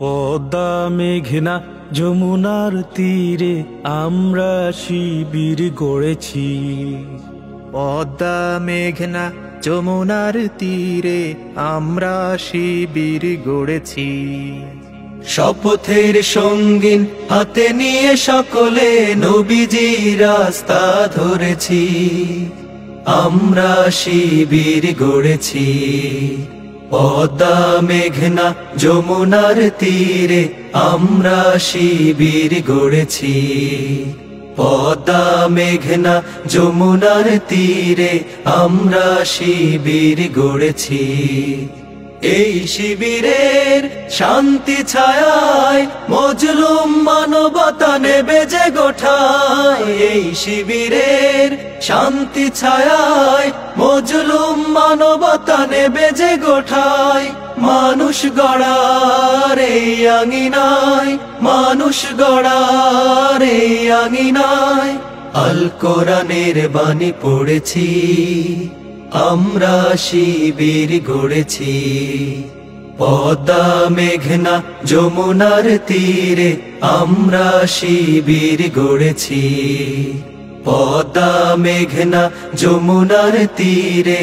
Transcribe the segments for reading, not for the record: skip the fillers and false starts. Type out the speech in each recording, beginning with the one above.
পদ্মা মেঘনা যমুনার তীরে আমরা শিবির গড়েছি। পদ্মা মেঘনা যমুনার তীরে আমরা শিবির গড়েছি। শপথের সঙ্গীন হাতে নিয়ে সকলে নবীজি রাস্তা ধরেছি। আমরা শিবির গড়েছি। পদ্মা মেঘনা যমুনার তীরে আমরা শিবির গড়েছি। পদ্মা মেঘনা যমুনার তীরে আমরা শিবির গড়েছি। এই শিবিরের শান্তি ছায়ায় মজলুম মানবতা নেবে যে গোঠায়। এই শিবিরের শান্তি ছায়ায় মজলুম মানবতা নেবে যে গোঠায়। মানুষ গড়ার এই আঙিনায়, মানুষ গড়ার এই আঙিনায় আল কোরআনের বাণী পড়েছি। আমরা শিবির গড়েছি। পদ্মা মেঘনা যমুনার তীরে আমরা শিবির গড়েছি। পদ্মা মেঘনা যমুনার তীরে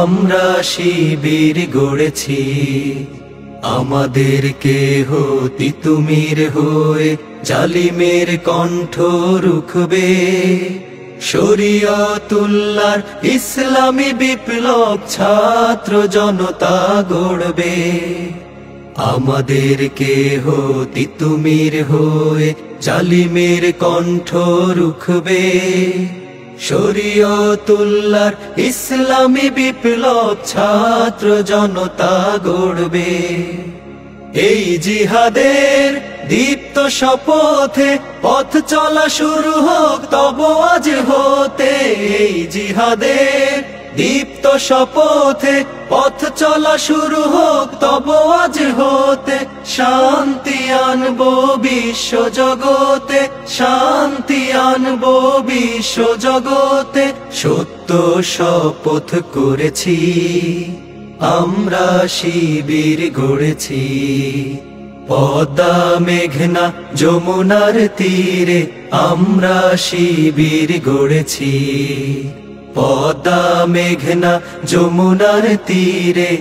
আমরা শিবির গড়েছি। আমাদের কেহ তিতুমির হয়ে জালিমের কণ্ঠ রুখবে। শরীয়তুল্লাহর ইসলামী বিপ্লব ছাত্র জনতা গড়বে। আমাদের কেহ তিতুমির হয়ে জালিমের কণ্ঠ রুখবে। শরীয়তুল্লাহর ইসলামী বিপ্লব ছাত্র জনতা গড়বে। এই জিহাদের দীপ্ত শপথে পথ চলা শুরু হোক তব আজ হতে। এই জিহাদের দীপ্ত শপথে পথ চলা শুরু হোক তব আজ হতে। শান্তি আনবো বিশ্ব জগতে, শান্তি আনবো বিশ্ব জগতে। সত্য শপথ করেছি, আমরা শিবির গড়েছি। পদ্মা মেঘনা যমুনার তীরে আমরা শিবির গড়েছি। পদ্মা মেঘনা যমুনার তীরে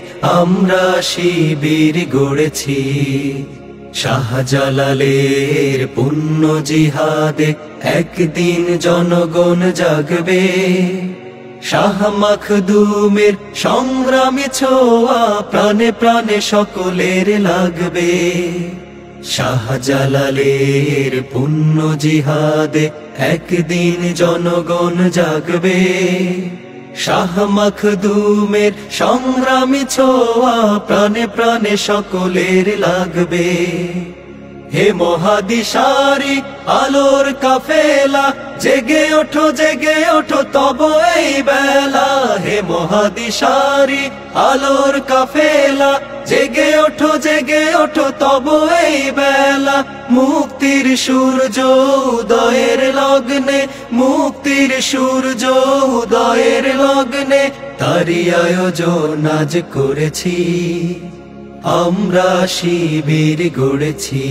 আমরা শিবির গড়েছি। শাহজালালের পুণ্য জিহাদে একদিন জনগণ জাগবে। শাহ মখদুমের সংগ্রামী ছোঁয়া প্রাণে প্রাণে সকলের লাগবে। শাহজালালের পুণ্য জিহাদে একদিন জনগণ জাগবে। শাহ মখদুমের সংগ্রামী ছোঁয়া প্রাণে প্রাণে সকলের লাগবে। হে মহাদিশারি আলোর কাফেলা, জেগে ওঠো জেগে ওঠো তব এই বেলা। হে মহাদিশারি আলোর কাফেলা, জেগে ওঠো জেগে ওঠো তব এই বেলা। মুক্তির সূর্য উদয়ের লগ্নে, মুক্তির সূর্য উদয়ের লগ্নে তারি আয়োজন আজ করেছি। আমরা শিবির গড়েছি।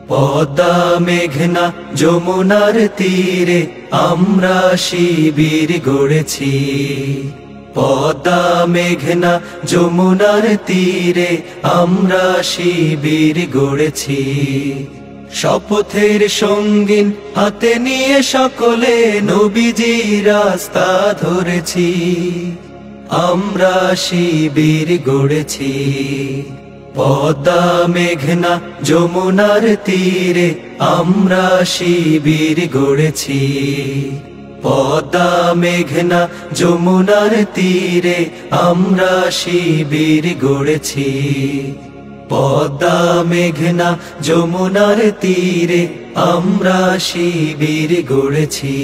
পদ্মা মেঘনা যমুনার তীরে আমরা শিবির গড়েছি। পদ্মা মেঘনা যমুনার তীরে আমরা শিবির গড়েছি। শপথের সঙ্গীন হাতে নিয়ে সকলে নবীজি রাস্তা ধরেছি। আমরা শিবির গড়েছি। পদ্মা মেঘনা যমুনার তীরে আমরা শিবির গড়েছি। পদ্মা মেঘনা যমুনার তীরে আমরা শিবির গড়েছি। পদ্মা মেঘনা যমুনার তীরে আমরা শিবির গড়েছি।